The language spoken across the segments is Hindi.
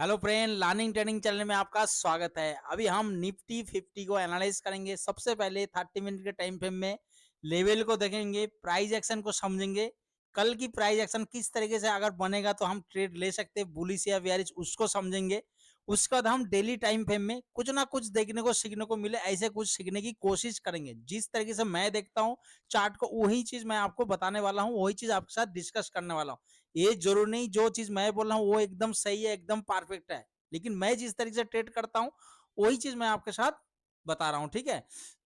Hello friend, learning training channel में आपका स्वागत है। अभी हम निफ्टी 50 को एनालाइज करेंगे। सबसे पहले 30 मिनट के टाइम फ्रेम में लेवल को देखेंगे, प्राइस एक्शन को समझेंगे। कल की प्राइस एक्शन किस तरीके से अगर बनेगा तो हम ट्रेड ले सकते हैं, बुलिश या बेयरिश, उसको समझेंगे। उसके बाद हम डेली टाइम फ्रेम में कुछ ना कुछ देखने को सीखने को मिले, ऐसे कुछ सीखने की कोशिश करेंगे। जिस तरीके से मैं देखता हूँ चार्ट को, वही चीज मैं आपको बताने वाला हूँ, वही चीज आपके साथ डिस्कस करने वाला हूँ। ये जरूर नहीं जो चीज मैं बोल रहा हूँ वो एकदम सही है, एकदम परफेक्ट है, लेकिन मैं जिस तरीके से ट्रेड करता हूँ वही चीज मैं आपके साथ बता रहा हूँ। ठीक है,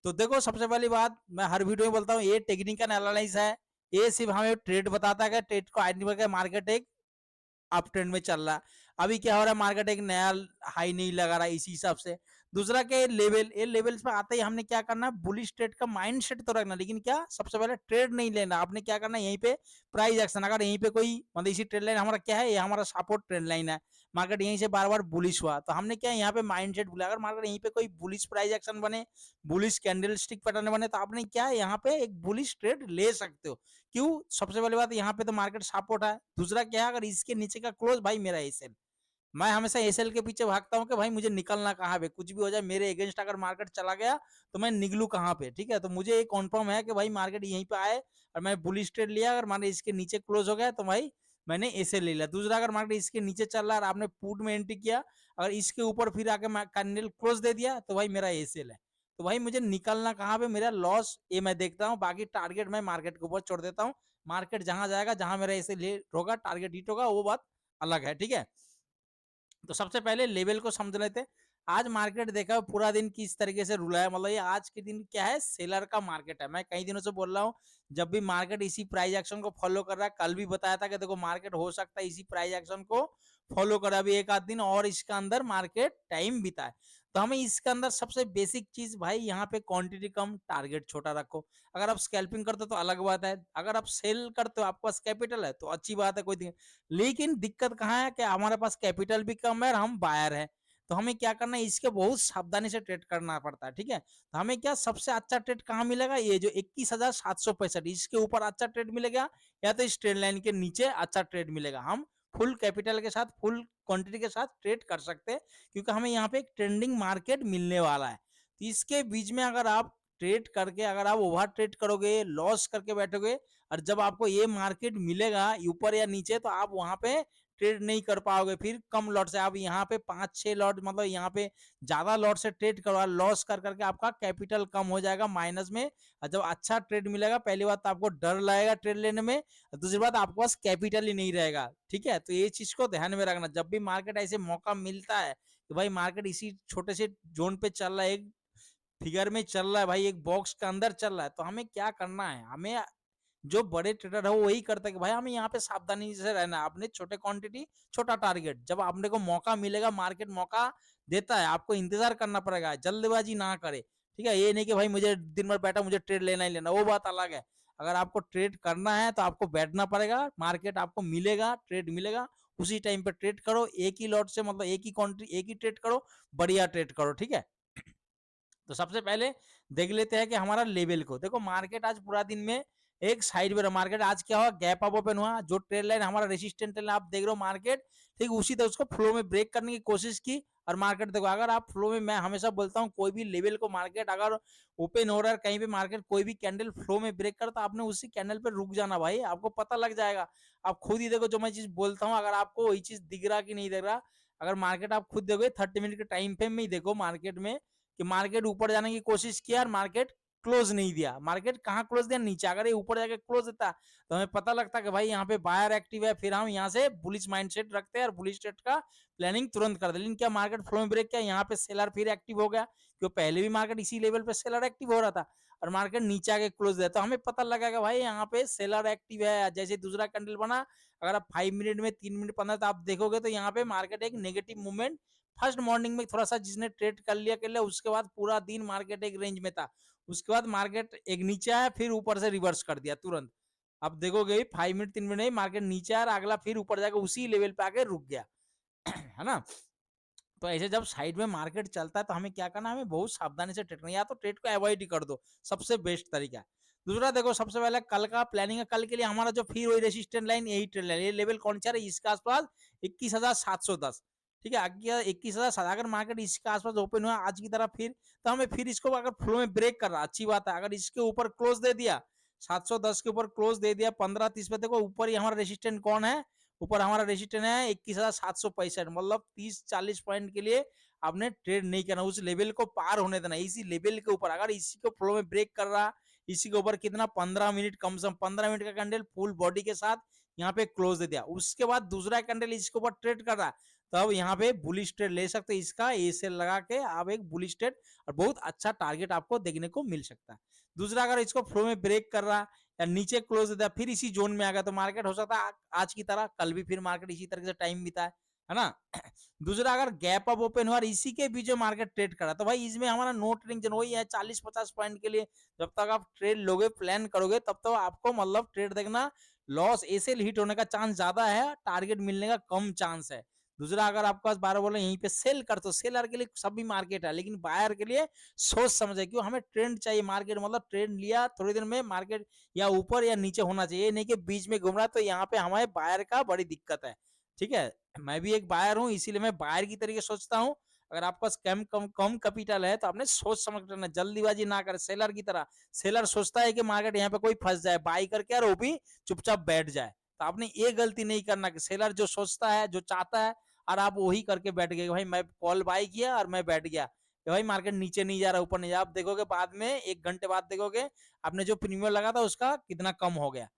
तो देखो, सबसे पहली बात मैं हर वीडियो में बोलता हूँ, ये टेक्निकल एनालिसिस है। ये सिर्फ हमें ट्रेड बताता है कि ट्रेड को आइडेंटिफाई कर मार्केट एक अप ट्रेंड में चल रहा है। अभी क्या हो रहा है, मार्केट एक नया हाई नहीं लगा रहा है, इसी हिसाब से। दूसरा क्या है, लेवल। ये लेवल्स पे आते ही हमने क्या करना है, बुलिश ट्रेड का माइंडसेट तो रखना, लेकिन क्या सबसे पहले ट्रेड नहीं लेना। आपने क्या करना है, यहीं पे प्राइस एक्शन, अगर यहीं पे कोई मतलब इसी ट्रेड लाइन हमारा क्या है, ये हमारा सपोर्ट ट्रेड लाइन है। मार्केट यहीं से बार बार बुलिश हुआ तो हमने क्या यहाँ पे माइंडसेट बोला, अगर मार्केट यहीं पे कोई बुलिश प्राइस एक्शन बने, बुलिश कैंडल स्टिक पैटर्न बने, तो आपने क्या है, यहाँ पे एक बुलिश ट्रेड ले सकते हो। क्यों? सबसे पहली बात, यहाँ पे तो मार्केट सपोर्ट है। दूसरा क्या है, अगर इसके नीचे का क्लोज, भाई मेरा एसएल, मैं हमेशा एसएल के पीछे भागता हूँ कि भाई मुझे निकलना कहाँ पे, कुछ भी हो जाए मेरे अगेंस्ट अगर मार्केट चला गया तो मैं निकलू कहाँ पे। ठीक है, तो मुझे एक कॉन्फर्म है कि भाई मार्केट यहीं पे आए और मैं बुलिश ट्रेड लिया, अगर मार्केट इसके नीचे क्लोज हो गया तो भाई मैंने एसएल ले लिया। दूसरा, अगर मार्केट इसके नीचे चल रहा है और आपने पुट में एंट्री किया, अगर इसके ऊपर फिर आके कैंडल क्लोज दे दिया तो भाई मेरा एसएल है। तो भाई मुझे निकलना कहाँ पे, मेरा लॉस ये मैं देखता हूँ, बाकी टारगेट मैं मार्केट के ऊपर छोड़ देता हूँ। मार्केट जहां जाएगा, जहां मेरा एसएल होगा, टारगेट हिट होगा, वो बात अलग है। ठीक है, तो सबसे पहले लेवल को समझ लेते हैं। आज मार्केट देखा पूरा दिन किस तरीके से रुला है, मतलब ये आज के दिन क्या है, सेलर का मार्केट है। मैं कई दिनों से बोल रहा हूँ, जब भी मार्केट इसी प्राइस एक्शन को फॉलो कर रहा है, कल भी बताया था कि देखो मार्केट हो सकता है इसी प्राइस एक्शन को फॉलो करे अभी एक आध दिन और इसका अंदर मार्केट टाइम बिताए। तो हमें इसके अंदर सबसे बेसिक चीज भाई, यहाँ पे क्वांटिटी कम, टारगेट छोटा रखो। अगर आप स्कैल्पिंग करते हो तो अलग बात है, अगर आप सेल करते हो, आपके पास कैपिटल है तो अच्छी बात है, कोई दिक्कत। लेकिन दिक्कत कहाँ है कि हमारे पास कैपिटल भी कम है और हम बायर है। तो हमें क्या करना है, इसके बहुत सावधानी से ट्रेड करना पड़ता है। ठीक है, तो हमें क्या सबसे अच्छा ट्रेड कहाँ मिलेगा, ये जो 21,765, इसके ऊपर अच्छा ट्रेड मिलेगा, या तो इस ट्रेड लाइन के नीचे अच्छा ट्रेड मिलेगा। हम फुल कैपिटल के साथ, फुल क्वांटिटी के साथ ट्रेड कर सकते हैं, क्योंकि हमें यहाँ पे एक ट्रेंडिंग मार्केट मिलने वाला है। तो इसके बीच में अगर आप ट्रेड करके, अगर आप ओवर ट्रेड करोगे, लॉस करके बैठोगे, और जब आपको ये मार्केट मिलेगा ऊपर या नीचे, तो आप वहां पे ट्रेड नहीं कर पाओगे। फिर कम लॉट से आप यहाँ पे 5-6 लॉट, मतलब यहाँ पे ज्यादा लॉट से ट्रेड करवा, लॉस कर करके आपका कैपिटल कम हो जाएगा माइनस में। और जब अच्छा ट्रेड मिलेगा, पहली बात तो आपको डर लगेगा ट्रेड लेने में, और दूसरी बात आपके पास कैपिटल ही नहीं रहेगा। ठीक है, तो ये चीज को ध्यान में रखना, जब भी मार्केट ऐसे मौका मिलता है कि भाई मार्केट इसी छोटे से जोन पे चल रहा है, एक फिगर में चल रहा है भाई, एक बॉक्स के अंदर चल रहा है, तो हमें क्या करना है, हमें जो बड़े ट्रेडर है वो वही करता है कि भाई हमें यहाँ पे सावधानी से रहना है। आपने छोटे क्वांटिटी, छोटा टारगेट, जब आपने को मौका मिलेगा, मार्केट मौका देता है, आपको इंतजार करना पड़ेगा, जल्दबाजी ना करे। ठीक है, ये नहीं कि भाई मुझे दिन भर बैठा, मुझे ट्रेड लेना ही लेना, वो बात अलग है। अगर आपको ट्रेड करना है तो आपको बैठना पड़ेगा, मार्केट आपको मिलेगा, ट्रेड मिलेगा, उसी टाइम पे ट्रेड करो, एक ही लॉट से, मतलब एक ही क्वांटिटी, एक ही ट्रेड करो, बढ़िया ट्रेड करो। ठीक है, तो सबसे पहले देख लेते हैं कि हमारा लेवल को देखो। मार्केट आज पूरा दिन में एक साइड में रहा, मार्केट आज क्या हुआ, गैप अप ओपन हुआ, जो ट्रेड लाइन हमारा रेसिस्टेंट लाइन आप देख रहे हो मार्केट, ठीक उसी तरह उसको फ्लो में ब्रेक करने की कोशिश की। और मार्केट देखो, अगर आप फ्लो में, मैं हमेशा बोलता हूँ कोई भी लेवल को मार्केट अगर ओपन हो रहा है कहीं पे, मार्केट कोई भी कैंडल फ्लो में ब्रेक करता, आपने उसी कैंडल पे रुक जाना भाई, आपको पता लग जाएगा। आप खुद ही देखो, जो मैं चीज बोलता हूँ, अगर आपको वही चीज दिख रहा कि नहीं दिख रहा, अगर मार्केट आप खुद देखो 30 मिनट के टाइम फ्रेम में ही देखो मार्केट में, कि मार्केट ऊपर जाने की कोशिश किया और मार्केट क्लोज नहीं दिया। मार्केट कहाँ क्लोज दिया, नीचे। अगर ये ऊपर जाके क्लोज देता तो हमें पता लगता कि भाई यहाँ पे बायर एक्टिव है, फिर हम यहाँ से बुलिश माइंडसेट रखते हैं और बुलिश ट्रेड का प्लानिंग तुरंत कर दे। लेकिन क्या मार्केट फ्लो में ब्रेक किया, यहाँ पे सेलर फिर एक्टिव हो गया, क्योंकि पहले भी मार्केट इसी लेवल पे सेलर एक्टिव हो रहा था, और मार्केट नीचे आके क्लोज दिया, तो हमें पता लगा भाई यहाँ पे सेलर एक्टिव है। जैसे दूसरा कैंडल बना, अगर आप 5 मिनट में, 3 मिनट 15, तो आप देखोगे तो यहाँ पे मार्केट एक नेगेटिव मूवमेंट, फर्स्ट मॉर्निंग में थोड़ा सा जिसने ट्रेड कर लिया, उसके बाद पूरा दिन मार्केट एक रेंज में था। उसके बाद मार्केट एक नीचे आया, फिर ऊपर से रिवर्स कर दिया तुरंत। अब देखोगे 5 मिनट 3 मिनट नहीं, मार्केट नीचे आया, अगला फिर ऊपर जाकर उसी लेवल पे आके रुक गया। है ना? तो ऐसे जब साइड में मार्केट चलता है तो हमें क्या करना है, हमें बहुत सावधानी से ट्रेड करना, या तो ट्रेड को अवॉइड ही कर दो, सबसे बेस्ट तरीका है। दूसरा देखो, सबसे पहले कल का प्लानिंग है, कल के लिए हमारा जो फिर वही रेसिस्टेंट लाइन, यही ट्रेड लाइन, ये लेवल कौन सा है, इसके आसपास 21,710। ठीक है, आगे 21,000 अगर मार्केट इसके आसपास ओपन हुआ आज की तरह फिर, तो हमें फिर इसको अगर फ्लो में ब्रेक कर रहा अच्छी बात है। अगर इसके ऊपर क्लोज दे दिया 710 के ऊपर क्लोज दे दिया 15:30 पे, देखो ऊपर ही हमारा रेसिस्टेंट कौन है, ऊपर हमारा रेसिस्टेंट है 21,765, मतलब 30-40 पॉइंट के लिए आपने ट्रेड नहीं करना, उस लेवल को पार होने देना। इसी लेवल के ऊपर अगर इसी को फ्लो में ब्रेक कर रहा, इसी के ऊपर कितना 15 मिनट, कम से कम 15 मिनट का कैंडल फुल बॉडी के साथ यहाँ पे क्लोज दे दिया, उसके बाद दूसरा कैंडल इसके ऊपर ट्रेड कर रहा, तब यहाँ पे बुलिश ट्रेड ले सकते हैं। इसका ए सेल लगा के आप एक बुलिश ट्रेड और बहुत अच्छा टारगेट आपको देखने को मिल सकता है। दूसरा, अगर इसको फ्लो में ब्रेक कर रहा या नीचे क्लोज देता फिर इसी जोन में आ गया, तो मार्केट हो सकता है आज की तरह कल भी फिर मार्केट इसी तरह से टाइम बिताए, है ना। दूसरा, अगर गैप अप ओपन हुआ इसी के बीच में मार्केट ट्रेड करा, तो भाई इसमें हमारा नो ट्रेडिंग जोन वही है 40-50 पॉइंट के लिए। जब तक आप ट्रेड लोगे, प्लान करोगे, तब तक आपको मतलब ट्रेड देखना, लॉस ऐसे हिट होने का चांस ज्यादा है, टारगेट मिलने का कम चांस है। दूसरा, अगर आपके पास 12 बोले यहीं पे सेल कर, तो सेलर के लिए सभी मार्केट है, लेकिन बायर के लिए सोच समझे, क्यों हमें ट्रेंड चाहिए। मार्केट मतलब ट्रेंड लिया थोड़ी देर में मार्केट या ऊपर या नीचे होना चाहिए, नहीं कि बीच में घूम रहा, तो यहाँ पे हमारे बायर का बड़ी दिक्कत है। ठीक है, मैं भी एक बायर हूँ, इसीलिए मैं बायर की तरीके सोचता हूँ। अगर आपके पास कम कम कम कैपिटल है, तो आपने सोच समझ करना, जल्दीबाजी ना करे सेलर की तरह। सेलर सोचता है कि मार्केट यहाँ पे कोई फंस जाए, बाई करके और वो भी चुपचाप बैठ जाए। तो आपने ये गलती नहीं करना कि सेलर जो सोचता है, जो चाहता है, और आप वही करके बैठ गए, भाई मैं कॉल बाई किया और मैं बैठ गया, भाई मार्केट नीचे नहीं जा रहा, ऊपर नहीं जा रहा। आप देखोगे बाद में 1 घंटे बाद देखोगे आपने जो प्रीमियम लगा था उसका कितना कम हो गया।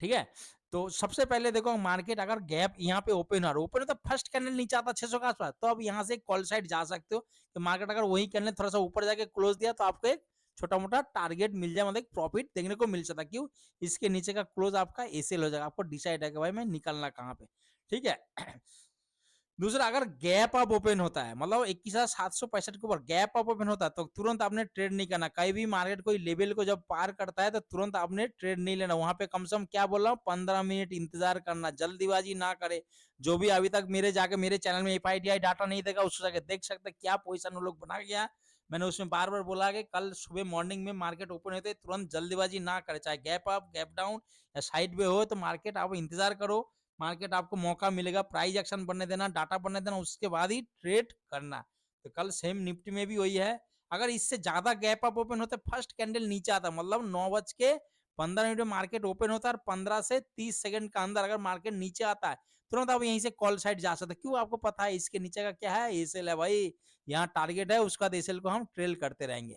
ठीक है, तो सबसे पहले देखो मार्केट अगर गैप यहाँ पे ओपन हो तो फर्स्ट कैंडल नीचे आता 600 के आसपास, तो अब यहाँ से कॉल साइड जा सकते हो। तो मार्केट अगर वही कैंडल थोड़ा सा ऊपर जाके क्लोज दिया, तो आपको एक छोटा मोटा टारगेट मिल जाए, मतलब एक प्रॉफिट देखने को मिल सकता है। क्यों, इसके नीचे का क्लोज आपका एसेल हो जाएगा, आपको डिसाइड है कि भाई मैं निकलना कहाँ पे। ठीक है। दूसरा, अगर गैप अप ओपन होता है, मतलब 21,765 के ऊपर गैप अप ओपन होता है, तो तुरंत आपने ट्रेड नहीं करना। कहीं भी मार्केट कोई लेवल को जब पार करता है, तो तुरंत आपने ट्रेड नहीं लेना। वहां पे कम से कम क्या बोल रहा हूँ, 15 मिनट इंतजार करना, जल्दीबाजी ना करे। जो भी अभी तक मेरे चैनल में एफआईडीआई डाटा नहीं देखा, उसको जाके देख सकते क्या पोजिशन लोग बना गया। मैंने उसमें बार बार बोला कि कल सुबह मॉर्निंग में मार्केट ओपन होते तुरंत जल्दीबाजी ना करे, चाहे गैप अप गैप डाउन या साइड में हो, तो मार्केट आप इंतजार करो। मार्केट आपको मौका मिलेगा, प्राइस एक्शन बनने देना, डाटा बनने देना, उसके बाद ही ट्रेड करना। तो कल सेम निफ्टी में भी वही है। अगर इससे ज्यादा गैप अप ओपन होता है, फर्स्ट कैंडल नीचे आता, मतलब 9:15 में मार्केट ओपन होता है, और 15 से 30 सेकंड का अंदर अगर मार्केट नीचे आता है, तुरंत आप यहीं से कॉल साइड जा सकते। क्यों, आपको पता है इसके नीचे का क्या है, एसएल है भाई, यहाँ टारगेट है, उसका एसएल को हम ट्रेल करते रहेंगे।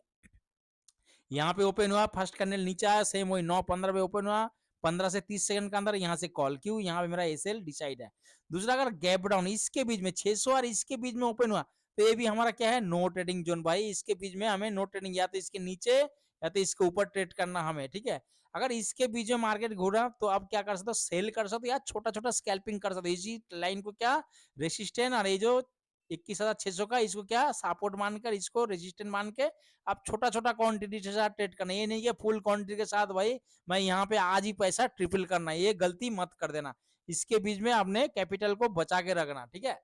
यहाँ पे ओपन हुआ, फर्स्ट कैंडल नीचे आया, सेम वही 9:15 पे ओपन हुआ, 15 से 30 सेकंड के अंदर यहाँ से कॉल। क्यों, यहाँ पे मेरा एसएल डिसाइड है। दूसरा, अगर गैप डाउन इसके बीच में 600 और इसके बीच में ओपन हुआ, तो ये भी हमारा क्या है, नो ट्रेडिंग जोन भाई। इसके बीच में हमें नो ट्रेडिंग, या तो इसके नीचे या तो इसके ऊपर ट्रेड करना हमें। ठीक है, अगर इसके बीच में मार्केट घूरा, तो आप क्या कर सकते हो, सेल कर सकते हो या छोटा छोटा स्कैल्पिंग कर सकते हो। इसी लाइन को क्या रेसिस्टेंट, और ये जो 21,600 का, इसको क्या सपोर्ट मानकर, इसको रेजिस्टेंट मान के आप छोटा छोटा क्वांटिटी के साथ ट्रेड करना। ये नहीं कि फुल क्वांटिटी के साथ भाई मैं यहाँ पे आज ही पैसा ट्रिपल करना, ये गलती मत कर देना। इसके बीच में आपने कैपिटल को बचा के रखना। ठीक है,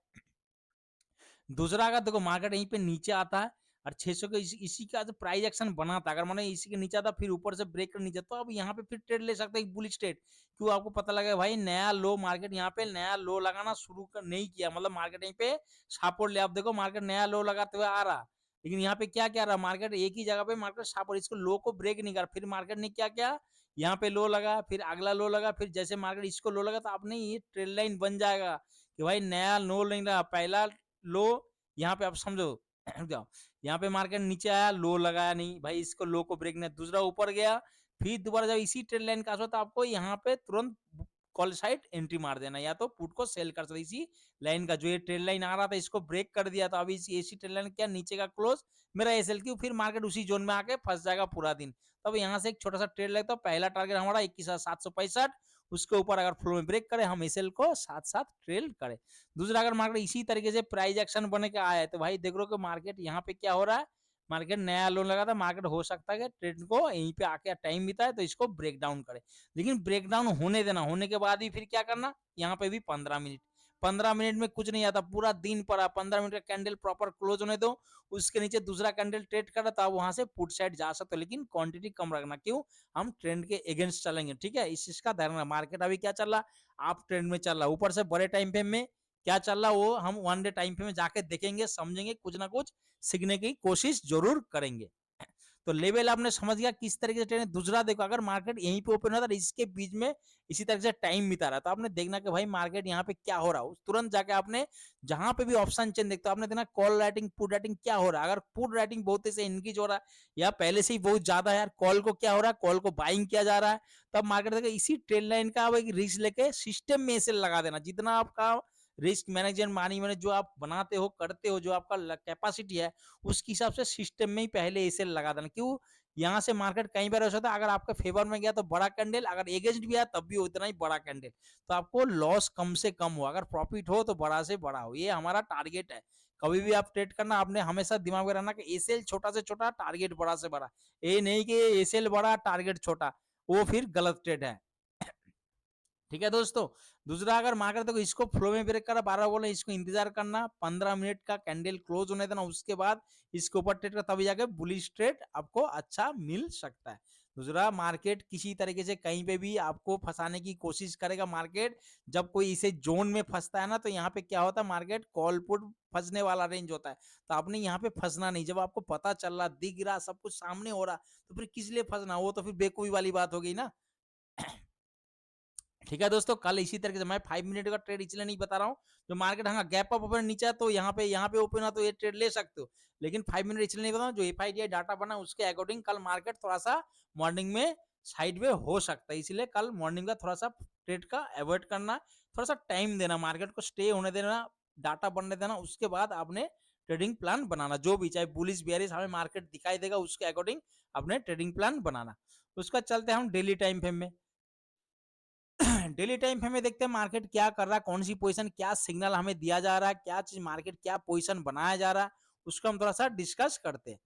दूसरा, अगर देखो मार्केट यहीं पे नीचे आता है और 600 के इसी का जो प्राइस एक्शन बना था, अगर मैंने इसी के नीचे आता फिर ऊपर से ब्रेक कर नीचे, तो अब यहाँ पे फिर ट्रेड ले सकते हैं, बुलिश ट्रेड। क्यों, आपको पता लगा भाई नया लो, मार्केट यहाँ पे नया लो लगाना शुरू कर नहीं किया, मतलब मार्केट यहीं पे सपोर्ट ले। आप देखो मार्केट नया लो लगाते हुए आ रहा, लेकिन यहाँ पे क्या क्या रहा, मार्केट एक ही जगह पे मार्केट सपोर्ट, इसको लो को ब्रेक नहीं कर, फिर मार्केट ने क्या क्या, यहाँ पे लो लगा, फिर अगला लो लगा, फिर जैसे मार्केट इसको लो लगा, तो आपने ये ट्रेड लाइन बन जाएगा कि भाई नया लो नहीं रहा, पहला लो यहाँ पे आप समझो। जाओ, यहाँ पे मार्केट नीचे आया, लो लगाया नहीं भाई, इसको लो को ब्रेक नहीं, दूसरा ऊपर गया, फिर दोबारा जब इसी ट्रेड लाइन का तो आपको यहाँ पे तुरंत कॉल साइड एंट्री मार देना, या तो पुट को सेल कर सकते। इसी लाइन का जो ये ट्रेड लाइन आ रहा था, इसको ब्रेक कर दिया, तो अभी इसी ट्रेड लाइन क्या नीचे का क्लोज मेरा एसएल, क्यों, फिर मार्केट उसी जोन में आके फंस जाएगा पूरा दिन। तब यहाँ से एक छोटा सा ट्रेड लगता है, पहला टारगेट हमारा 21,765, उसके ऊपर अगर फ्लो में ब्रेक करे, हम एसएल को साथ साथ ट्रेल करें। दूसरा, अगर मार्केट इसी तरीके से प्राइस एक्शन बने के आया है, तो भाई देख लो कि मार्केट यहाँ पे क्या हो रहा है, मार्केट नया लोन लगा था, मार्केट हो सकता है कि ट्रेड को यहीं पे आके टाइम बिता है, तो इसको ब्रेक डाउन करे। लेकिन ब्रेक डाउन होने देना, होने के बाद ही फिर क्या करना, यहाँ पे भी 15 मिनट, 15 मिनट में कुछ नहीं आता, पूरा दिन पड़ा, 15 मिनट का कैंडल प्रॉपर क्लोज होने दो, उसके नीचे दूसरा कैंडल ट्रेड कर रहा था, वहां से पुट साइड जा सकते हो, लेकिन क्वांटिटी कम रखना। क्यों, हम ट्रेंड के अगेंस्ट चलेंगे। ठीक है, इस चीज का ध्यान रखना। मार्केट अभी क्या चल रहा, आप ट्रेंड में चल रहा, ऊपर से बड़े टाइम फ्रेम में क्या चल रहा है वो हम वन डे टाइम फ्रेम में जाके देखेंगे, समझेंगे, कुछ ना कुछ सीखने की कोशिश जरूर करेंगे। तो लेवल आपने समझ गया किस तरीके से ट्रेड है। दूसरा देखो, अगर मार्केट यहीं पे ओपन होता है, इसके बीच में इसी तरह से टाइम बिता रहा है, तो आपने देखना कि भाई मार्केट यहाँ पे क्या हो रहा है, तुरंत जाके आपने जहां पे भी ऑप्शन चेन देखते हो आपने देखना कॉल राइटिंग पुट राइटिंग क्या हो रहा है। अगर पुट राइटिंग बहुत से इंक्रीज हो रहा है या पहले से ही बहुत ज्यादा है यार, कॉल को क्या हो रहा है, कॉल को बाइंग किया जा रहा है, तब मार्केट देखो इसी ट्रेड लाइन का आप एक रिस्क लेके सिस्टम में ऐसे लगा देना। जितना आपका रिस्क मैनेजमेंट मानी मैंने जो आप बनाते हो करते हो, जो आपका कैपेसिटी है, उसके हिसाब से सिस्टम में ही पहले ऐसे लगा देना। क्यों, यहाँ से मार्केट कई बार हो सकता है अगर आपके फेवर में गया तो बड़ा कैंडल, अगर एगेंस्ट भी आया तब भी उतना ही बड़ा कैंडल, तो आपको लॉस कम से कम हो, अगर प्रॉफिट हो तो बड़ा से बड़ा हो। ये हमारा टारगेट है। कभी भी आप ट्रेड करना आपने हमेशा दिमाग में रहना कि एसएल छोटा से छोटा, टारगेट बड़ा से बड़ा। ये नहीं कि एसएल बड़ा टारगेट छोटा, वो फिर गलत ट्रेड है। ठीक है दोस्तों। दूसरा, अगर मार्केट देखो इसको फ्लो में ब्रेक करा, बार बार बोले इसको इंतजार करना, 15 मिनट का कैंडल क्लोज होने देना, उसके बाद इसके ऊपर ट्रेड का, तभी जाके बुलिश ट्रेड आपको अच्छा मिल सकता है। दूसरा, मार्केट किसी तरीके से कहीं पे भी आपको फंसाने की कोशिश करेगा। मार्केट जब कोई इसे जोन में फंसता है ना, तो यहाँ पे क्या होता है, मार्केट कॉल पुट फंसने वाला रेंज होता है, तो आपने यहाँ पे फंसना नहीं। जब आपको पता चल रहा, दिख रहा, सब कुछ सामने हो रहा, तो फिर किस लिए फंसना, वो तो फिर बेवकूफी वाली बात हो गई ना। ठीक है दोस्तों, कल इसी तरीके से मैं 5 मिनट का ट्रेड इसलिए नहीं बता रहा हूँ, जो मार्केट हाँ गैप अप ओपन नीचे है तो यहाँ पे ओपन है तो ये ट्रेड ले सकते हो, लेकिन 5 मिनट इसलिए नहीं बता रहा हूँ, जो एफआईडीआई डाटा बना उसके अकॉर्डिंग कल मार्केट थोड़ा सा मॉर्निंग में साइड में हो सकता है, इसलिए कल मॉर्निंग का थोड़ा सा ट्रेड का अवॉइड करना, थोड़ा सा टाइम देना, मार्केट को स्टे होने देना, डाटा बनने देना, उसके बाद आपने ट्रेडिंग प्लान बनाना, जो भी चाहे बुलिश बेयरिश हमें मार्केट दिखाई देगा उसके अकॉर्डिंग अपने ट्रेडिंग प्लान बनाना। उसका चलते हम डेली टाइम फ्रेम में। डेली टाइम फ्रेम में देखते हैं मार्केट क्या कर रहा है, कौन सी पोजीशन, क्या सिग्नल हमें दिया जा रहा है, क्या चीज मार्केट क्या पोजीशन बनाया जा रहा है, उसको हम थोड़ा सा डिस्कस करते हैं।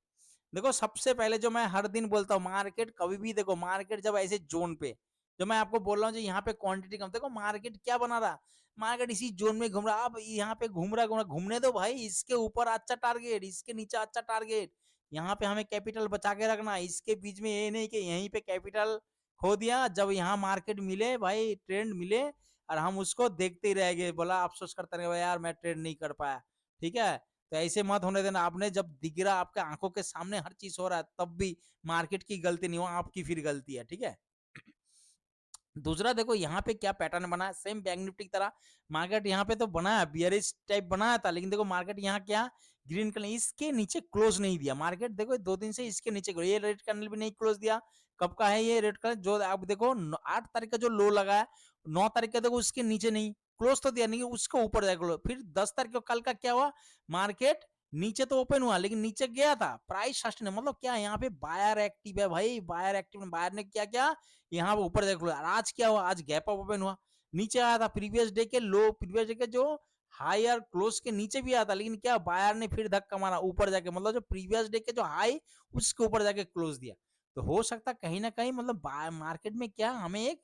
देखो सबसे पहले जो मैं हर दिन बोलता हूँ, मार्केट कभी भी देखो, मार्केट जब ऐसे जोन पे, जो मैं आपको बोल रहा हूँ, जो यहाँ पे क्वांटिटी कम, देखो मार्केट क्या बना रहा, मार्केट इसी जोन में घूम रहा, अब यहाँ पे घूमने दो भाई, इसके ऊपर अच्छा टारगेट, इसके नीचे अच्छा टारगेट, यहाँ पे हमें कैपिटल बचा के रखना, इसके बीच में ये नहीं कि यहीं पे कैपिटल खो दिया, जब यहाँ मार्केट मिले भाई, ट्रेंड मिले और हम उसको देखते ही रह गए, बोला अफसोस करते रहे यार मैं ट्रेड नहीं कर पाया। ठीक है, तो ऐसे मत होने देना। आपने जब दिख रहा, आपके आंखों के सामने हर चीज हो रहा है, तब भी मार्केट की गलती नहीं हो, आपकी फिर गलती है। ठीक है। दूसरा देखो यहाँ पे क्या पैटर्न बना है, सेम बैंक निफ्टी की तरह मार्केट यहाँ पे तो बना है, बियरिश टाइप बनाया था, लेकिन देखो मार्केट यहाँ क्या, ग्रीन कलर इसके नीचे क्लोज नहीं दिया। मार्केट देखो 2 दिन से इसके नीचे, ये रेड कैंडल भी नहीं क्लोज दिया। कब का है ये रेड कलर, जो आप देखो 8 तारीख का जो लो लगा है, 9 तारीख का देखो उसके नीचे नहीं क्लोज तो दिया, नहीं उसके ऊपर जाएगा। फिर 10 तारीख को कल का क्या हुआ, मार्केट नीचे तो ओपन हुआ लेकिन नीचे गया था, प्राइस सस्टेन, मतलब क्या यहाँ पे बायर एक्टिव है भाई, बायर एक्टिव, बायर ने क्या क्या यहाँ पे ऊपर देख लो। आज क्या हुआ, आज गैप अप ओपन हुआ, नीचे आया था प्रीवियस डे के लो, प्रीवियस डे के जो हायर क्लोज के नीचे भी आया था, लेकिन क्या बायर ने फिर धक्का मारा ऊपर जाके, मतलब जो प्रीवियस डे के जो हाई उसके ऊपर जाके क्लोज दिया। तो हो सकता है कहीं ना कहीं, मतलब मार्केट में क्या हमें एक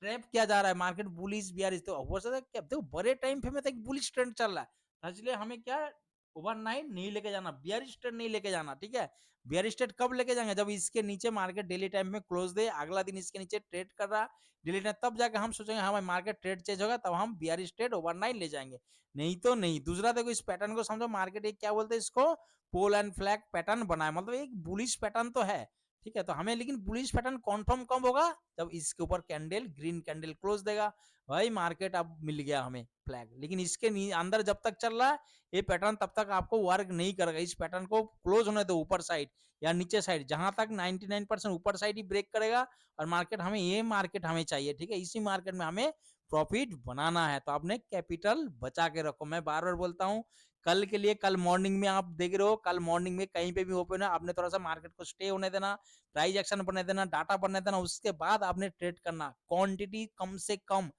ट्रैप किया जा रहा है, मार्केट बुलिश बियरिश, तो हो सकता है क्या, देखो बड़े टाइम पे में तो एक बुलिश ट्रेंड चल रहा है, इसलिए हमें क्या ओवरनाइट नहीं लेके जाना, बियरिश ट्रेंड नहीं लेके जाना। ठीक है, बियरिश ट्रेंड कब लेके जाएंगे, जब इसके नीचे मार्केट डेली टाइम में क्लोज दे, अगला दिन इसके नीचे ट्रेड कर रहा डेली टाइम, तब जाके हम सोचेंगे हमारे मार्केट ट्रेड चेंज होगा, तब हम बियरिश ट्रेड ओवरनाइट ले जाएंगे, नहीं तो नहीं। दूसरा देखो इस पैटर्न को समझो, मार्केट एक क्या बोलते हैं इसको, पोल एंड फ्लैग पैटर्न बनाए, मतलब एक बुलिश पैटर्न तो है। ठीक है, तो हमें लेकिन बुलिश पैटर्न कॉन्फर्म कब होगा, जब इसके ऊपर कैंडल ग्रीन कैंडल क्लोज देगा, भाई मार्केट अब मिल गया हमें फ्लैग। लेकिन इसके अंदर जब तक चल रहा है ये पैटर्न, तब तक आपको वर्क नहीं करेगा। इस पैटर्न को क्लोज होने दो ऊपर साइड या नीचे साइड, जहां तक 99% ऊपर साइड ही ब्रेक करेगा, और मार्केट हमें, ये मार्केट हमें चाहिए। ठीक है, इसी मार्केट में हमें प्रॉफिट बनाना है, तो आपने कैपिटल बचा के रखो। मैं बार बार बोलता हूँ, कल के लिए, कल मॉर्निंग में आप देख रहे हो, कल मॉर्निंग में कहीं पे भी ओपन है, आपने थोड़ा सा मार्केट को स्टे होने देना, प्राइस एक्शन बनने देना, डाटा बनने देना, उसके बाद आपने ट्रेड करना, क्वांटिटी कम से कम।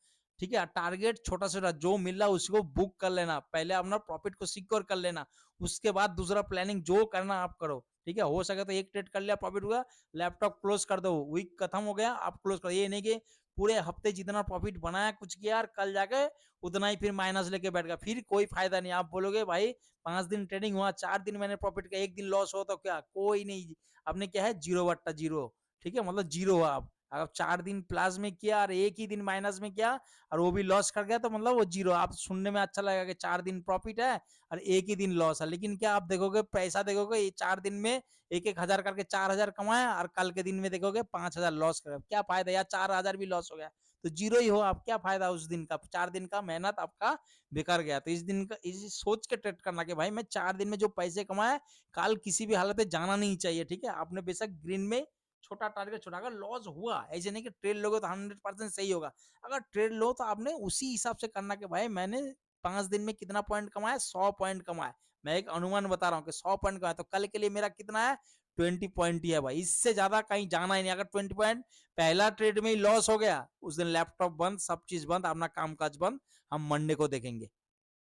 ठीक है, टारगेट छोटा छोटा जो मिल रहा है उसको बुक कर लेना, पहले अपना प्रॉफिट को सिक्योर कर लेना, उसके बाद दूसरा प्लानिंग जो करना आप करो। ठीक है, हो सके तो एक ट्रेड कर लिया, प्रॉफिट हुआ, लैपटॉप क्लोज कर दो, वीक खत्म हो गया, आप क्लोज कर, ये नहीं कि पूरे हफ्ते जितना प्रॉफिट बनाया कुछ किया और कल जाके उतना ही फिर माइनस लेके बैठ गया, फिर कोई फायदा नहीं। आप बोलोगे भाई 5 दिन ट्रेडिंग हुआ, 4 दिन मैंने प्रॉफिट किया, एक दिन लॉस हो तो क्या, कोई नहीं, आपने क्या है, जीरो बट्टा जीरो। ठीक है, मतलब जीरो हुआ आप, अगर 4 दिन प्लस में किया और 1 ही दिन माइनस में किया और वो भी लॉस कर गया तो मतलब वो जीरो। आप सुनने में अच्छा लगेगा कि 4 दिन प्रॉफिट है और 1 ही दिन लॉस है, लेकिन क्या आप देखोगे पैसा देखोगे ये 4 दिन में 1-1 हजार करके 4,000 कमाया और कल के दिन में देखोगे 5,000 लॉस कर, क्या फायदा, या 4,000 भी लॉस हो गया तो जीरो ही हो। आप क्या फायदा उस दिन का, 4 दिन का मेहनत आपका बेकार गया। तो इस दिन का इस सोच के ट्रेड करना कि भाई मैं 4 दिन में जो पैसे कमाए कल किसी भी हालत में जाना नहीं चाहिए, ठीक है। आपने बेशक ग्रीन में छोटा टारगेट छोटा, अगर लॉस हुआ ऐसे नहीं कि ट्रेड लोगे तो 100% सही होगा। अगर ट्रेड लो तो आपने उसी हिसाब से करना कि भाई मैंने 5 दिन में कितना पॉइंट कमाया, 100 पॉइंट कमाया। मैं एक अनुमान बता रहा हूँ कि 100 पॉइंट कमाया तो कल के लिए मेरा कितना है, 20 पॉइंट ही है भाई, इससे ज्यादा कहीं जाना ही नहीं। अगर 20 पॉइंट पहला ट्रेड में ही लॉस हो गया, उस दिन लैपटॉप बंद, सब चीज बंद, अपना काम काज बंद, हम मंडे को देखेंगे।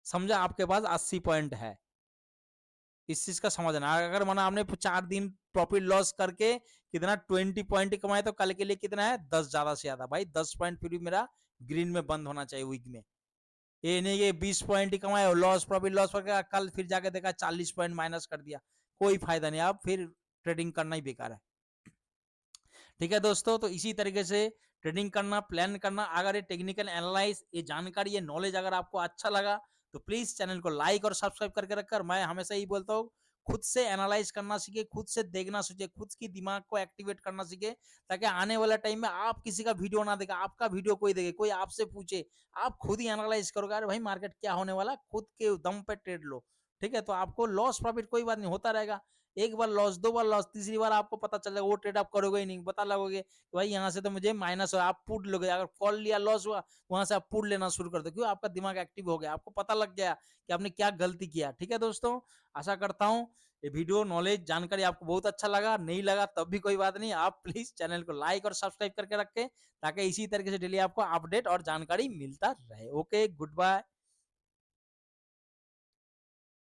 समझा, आपके पास 80 पॉइंट है, इस चीज का समझना। अगर माना आपने 4 दिन प्रॉफिट लॉस करके कितना 20 पॉइंट कमाए तो कल के लिए कितना है 10, ज्यादा से ज्यादा भाई 10 पॉइंट फिर भी मेरा ग्रीन में बंद होना चाहिए वीक में। ये नहीं कि 20 पॉइंट ही कमाए और लॉस प्रॉफिट लॉस करके कल फिर जाके देखा 40 पॉइंट माइनस कर दिया, कोई फायदा नहीं, आप फिर ट्रेडिंग करना ही बेकार है। ठीक है दोस्तों, तो इसी तरीके से ट्रेडिंग करना, प्लान करना। अगर ये टेक्निकल एनालाइज, ये जानकारी, ये नॉलेज अगर आपको अच्छा लगा तो प्लीज चैनल को लाइक और सब्सक्राइब करके रखकर, मैं हमेशा ही बोलता हूँ खुद से एनालाइज करना सीखे, खुद से देखना सीखे, खुद की दिमाग को एक्टिवेट करना सीखे, ताकि आने वाला टाइम में आप किसी का वीडियो ना देखे, आपका वीडियो कोई देखे, कोई आपसे पूछे, आप खुद ही एनालाइज करोगे अरे भाई मार्केट क्या होने वाला, खुद के दम पे ट्रेड लो। ठीक है, तो आपको लॉस प्रॉफिट कोई बात नहीं, होता रहेगा। एक बार लॉस, 2 बार लॉस, तीसरी बार आपको पता चल जाएगा, वो ट्रेड आप करोगे ही नहीं, पता लगोगे भाई यहाँ से तो मुझे माइनस हो, आप पुट लोगे, अगर कॉल लिया लॉस हुआ वहां से आप पुट लेना शुरू कर दो, क्यों, आपका दिमाग एक्टिव हो गया, आपको पता लग गया कि आपने क्या गलती किया। ठीक है दोस्तों, आशा करता हूँ ये वीडियो नॉलेज जानकारी आपको बहुत अच्छा लगा, नहीं लगा तब भी कोई बात नहीं, आप प्लीज चैनल को लाइक और सब्सक्राइब करके रखें, ताकि इसी तरीके से डेली आपको अपडेट और जानकारी मिलता रहे। Okay, good bye.